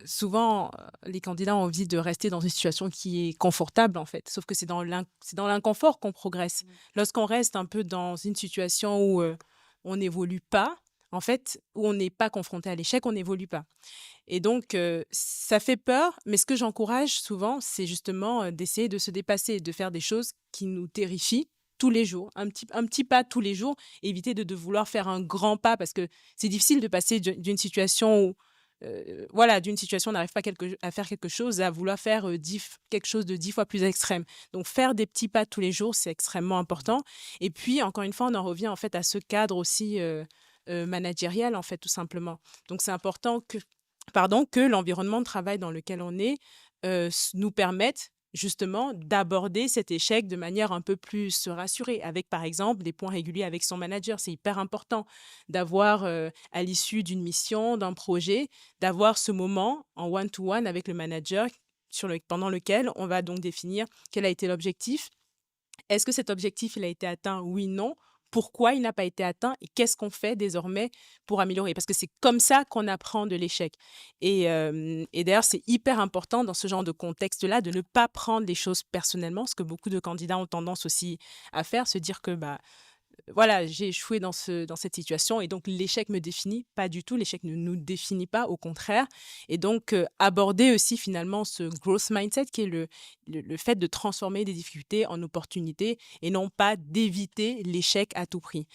souvent, les candidats ont envie de rester dans une situation qui est confortable, en fait. Sauf que c'est dans l'inconfort qu'on progresse. Mmh. Lorsqu'on reste un peu dans une situation où, on n'évolue pas, en fait, où on n'est pas confronté à l'échec, on n'évolue pas. Et donc, ça fait peur, mais ce que j'encourage souvent, c'est justement, d'essayer de se dépasser, de faire des choses qui nous terrifient tous les jours. Un petit pas tous les jours, éviter de vouloir faire un grand pas parce que c'est difficile de passer d'une situation où, voilà, d'une situation où on n'arrive pas à faire quelque chose à vouloir faire, quelque chose de 10 fois plus extrême. Donc faire des petits pas tous les jours, c'est extrêmement important et puis encore une fois, on en revient en fait à ce cadre aussi, managérial en fait, tout simplement. Donc c'est important que l'environnement de travail dans lequel on est, nous permette justement d'aborder cet échec de manière un peu plus rassurée, avec par exemple des points réguliers avec son manager. C'est hyper important d'avoir, à l'issue d'une mission, d'un projet, d'avoir ce moment en one to one avec le manager pendant lequel on va donc définir quel a été l'objectif, est-ce que cet objectif, il a été atteint? Oui, non. Pourquoi il n'a pas été atteint et qu'est-ce qu'on fait désormais pour améliorer? Parce que c'est comme ça qu'on apprend de l'échec et d'ailleurs, c'est hyper important dans ce genre de contexte-là de ne pas prendre les choses personnellement, ce que beaucoup de candidats ont tendance aussi à faire, se dire que, bah, voilà, j'ai échoué dans cette situation et donc l'échec me définit. Pas du tout, l'échec ne nous définit pas, au contraire et donc aborder aussi finalement ce growth mindset qui est le fait de transformer des difficultés en opportunités et non pas d'éviter l'échec à tout prix.